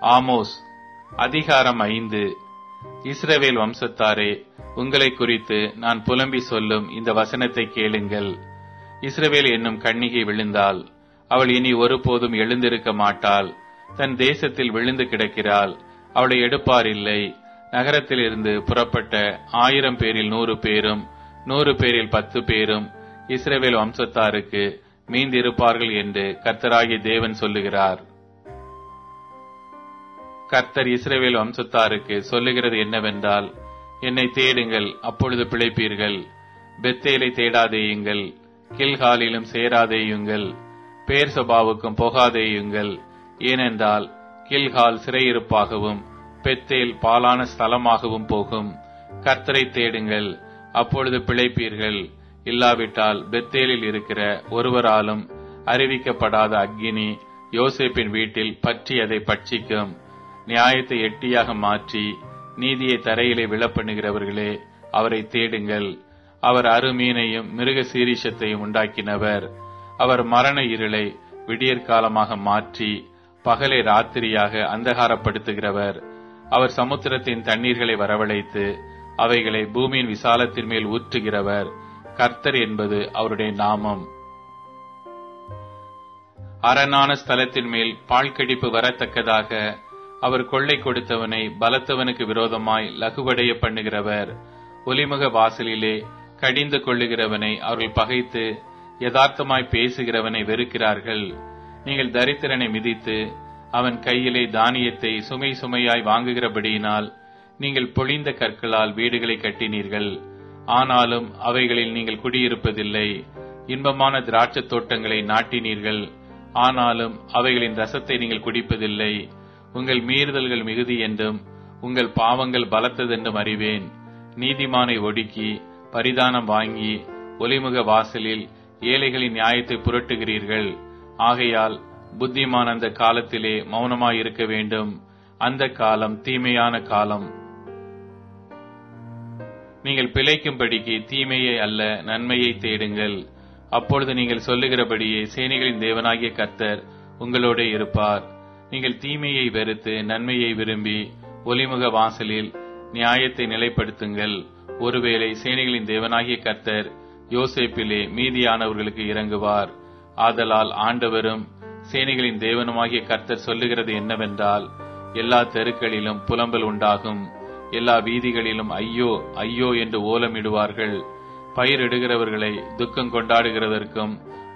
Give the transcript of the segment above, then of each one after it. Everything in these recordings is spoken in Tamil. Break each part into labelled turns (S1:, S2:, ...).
S1: ஆமோஸ் அதிகாரம் 5. இஸ்ரவேல் வம்சத்தாரே, உங்களை குறித்து நான் புலம்பி சொல்லும் இந்த வசனத்தை கேளுங்கள். இஸ்ரவேல் என்னும் கன்னிகை விழுந்தாள், அவள் இனி ஒருபோதும் எழுந்திருக்க மாட்டாள். தன் தேசத்தில் விழுந்து கிடக்கிறாள், அவளை எடுப்பார் இல்லை. நகரத்திலிருந்து புறப்பட்ட 1000 பேரில் 100 பேரும் 100 பேரில் 10 பேரும் இஸ்ரவேல் வம்சத்தாருக்கு மீந்திருப்பார்கள் என்று கர்த்தராகிய தேவன் சொல்லுகிறார். கர்த்தர் இஸ்ரவேல் வம்சத்தாருக்கு சொல்லுகிறது என்னவென்றால், என்னை தேடுங்கள், அப்பொழுது பிழைப்பீர்கள். பெத்தேலை தேடாதேயுங்கள், கில்காலிலும் சேராதேயுங்கள், பேர்சபாவுக்கும் போகாதேயுங்கள். ஏனென்றால் கில்கால் சிறையிருப்பாகவும் பெத்தேல் பாலான ஸ்தலமாகவும் போகும். கர்த்தரை தேடுங்கள், அப்பொழுது பிழைப்பீர்கள். இல்லாவிட்டால் பெத்தேலில் இருக்கிற ஒருவராலும் அறிவிக்கப்படாத அக்கினி யோசேப்பின் வீட்டில் பற்றி அதை பட்சிக்கும். நியாயத்தை எட்டியாக மாற்றி நீதியை தரையிலே விழப்பண்ணுகிறவர்களே, அவரை தேடுங்கள். அவர் அருமீனையும் மிருக சீரிஷத்தையும் உண்டாக்கினவர். அவர் மரண இருளை விடியற்காலமாக மாற்றி பகலை ராத்திரியாக அந்தகாரப்படுத்துகிறவர். அவர் சமுத்திரத்தின் தண்ணீர்களை வரவழைத்து அவைகளை பூமியின் விசாலத்தின் மேல் ஊற்றுகிறவர். கர்த்தர் என்பது அவருடைய நாமம். அரணான ஸ்தலத்தின் மேல் பாழ்கடிப்பு வரத்தக்கதாக அவர் கொள்ளை கொடுத்தவனை பலத்தவனுக்கு விரோதமாய் லகுவடைய பண்ணுகிறவர். ஒலிமுக வாசலிலே கடிந்து கொள்ளுகிறவனை அவர்கள் பகைத்து யதார்த்தமாய் பேசுகிறவனை வெறுக்கிறார்கள். நீங்கள் தரித்திரனை மிதித்து அவன் கையிலே தானியத்தை சுமை சுமையாய் வாங்குகிறபடியினால் நீங்கள் பொழிந்த கற்களால் வீடுகளை கட்டினீர்கள். ஆனாலும் அவைகளில் நீங்கள் குடியிருப்பதில்லை. இன்பமான திராட்சை தோட்டங்களை நாட்டினீர்கள். ஆனாலும் அவைகளின் ரசத்தை நீங்கள் குடிப்பதில்லை. உங்கள் மீறுதல்கள் மிகுதி என்றும் உங்கள் பாவங்கள் பலத்ததென்றும் அறிவேன். நீதிமானை ஒடுக்கி பரிதானம் வாங்கி ஒலிமுக வாசலில் ஏழைகளின் நியாயத்தை புரட்டுகிறீர்கள். ஆகையால் புத்திமான் அந்த காலத்திலே மௌனமாயிருக்க வேண்டும். அந்த காலம் தீமையான காலம். நீங்கள் பிழைக்கும்படிக்கு தீமையை அல்ல நன்மையை தேடுங்கள். அப்பொழுது நீங்கள் சொல்லுகிறபடியே சேனைகளின் தேவனாகிய கர்த்தர் உங்களோட இருப்பார். நீங்கள் தீமையை வெறுத்து நன்மையை விரும்பி ஒலிமுக வாசலில் நியாயத்தை நிலைப்படுத்துங்கள். ஒருவேளை சேனைகளின் தேவனாகிய கர்த்தர் யோசேப்பிலே மீதியானவர்களுக்கு இறங்குவார். ஆதலால் ஆண்டவரும் சேனைகளின் தேவனுமாகிய கர்த்தர் சொல்லுகிறது என்னவென்றால், எல்லா தெருக்களிலும் புலம்பல் உண்டாகும், எல்லா வீதிகளிலும் ஐயோ ஐயோ என்று ஓலமிடுவார்கள். பயிரிடுகிறவர்களை துக்கம் கொண்டாடுகிறதற்கும்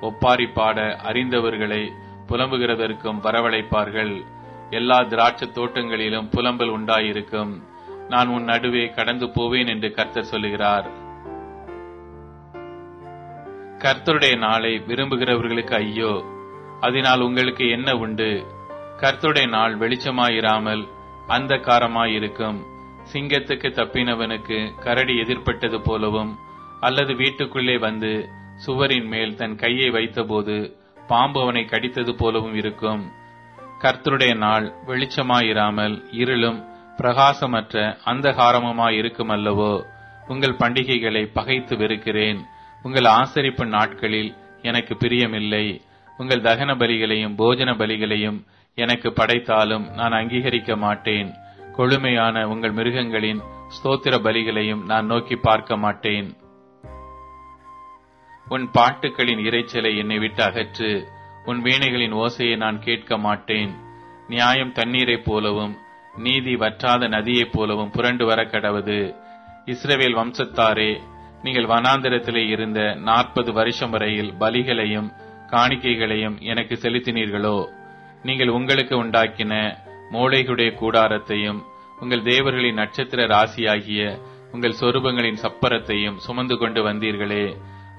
S1: ஒப்பாரி பாட அறிந்தவர்களை புலம்புகிறதற்கும் வரவழைப்பார்கள். எல்லா திராட்சை தோட்டங்களிலும் புலம்பல் உண்டாயிருக்கும். நான் உன் நடுவே கடந்து போவேன் என்று கர்த்தர் சொல்லுகிறார். கர்த்தருடைய நாளை விரும்புகிறவர்களுக்கு ஐயோ, அதனால் உங்களுக்கு என்ன உண்டு? கர்த்தருடைய நாள் வெளிச்சமாயிராமல் அந்தகாரமாயிருக்கும். சிங்கத்துக்கு தப்பினவனுக்கு கரடி எதிர்பட்டது போலவும், அல்லது வீட்டுக்குள்ளே வந்து சுவரின் மேல் தன் கையை வைத்தபோது பாம்பு அவனை கடித்தது போலவும் இருக்கும். கர்த்தருடைய நாள் வெளிச்சமாயிராமல் இருளும் பிரகாசமற்ற அந்தகாரமுமாயிருக்கும் அல்லவோ. உங்கள் பண்டிகைகளை பகைத்து வெறுக்கிறேன். உங்கள் ஆசரிப்பு நாட்களில் எனக்கு பிரியமில்லை. உங்கள் தகன பலிகளையும் போஜன பலிகளையும் எனக்கு படைத்தாலும் நான் அங்கீகரிக்க மாட்டேன். கொழுமையான உங்கள் மிருகங்களின் ஸ்தோத்திர பலிகளையும் நான் நோக்கி பார்க்க மாட்டேன். உன் பாட்டுக்களின் இரைச்சலை என்னை விட்டு அகற்று. உன் வீணைகளின் ஓசையை நான் கேட்க மாட்டேன். நியாயம் தண்ணீரைப் போலவும் நீதி வற்றாத நதியைப் போலவும் புரண்டு வர கடவது. இஸ்ரவேல் வம்சத்தாரே, நீங்கள் வனாந்திரத்திலே இருந்த 40 வருஷம் வரையில் பலிகளையும் காணிக்கைகளையும் எனக்கு செலுத்தினீர்களோ? நீங்கள் உங்களுக்கு உண்டாக்கின மோளைகளுடைய கூடாரத்தையும் உங்கள் தேவர்களின் நட்சத்திர ராசியாகிய உங்கள் சொரூபங்களின் சப்பரத்தையும் சுமந்து கொண்டு வந்தீர்களே.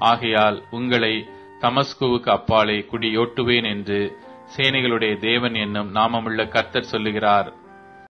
S1: ஆகையால் உங்களை தமஸ்குவுக்கு அப்பாலே குடியோட்டுவேன் என்று சேனைகளுடைய தேவன் என்னும் நாமமுள்ள கர்த்தர் சொல்லுகிறார்.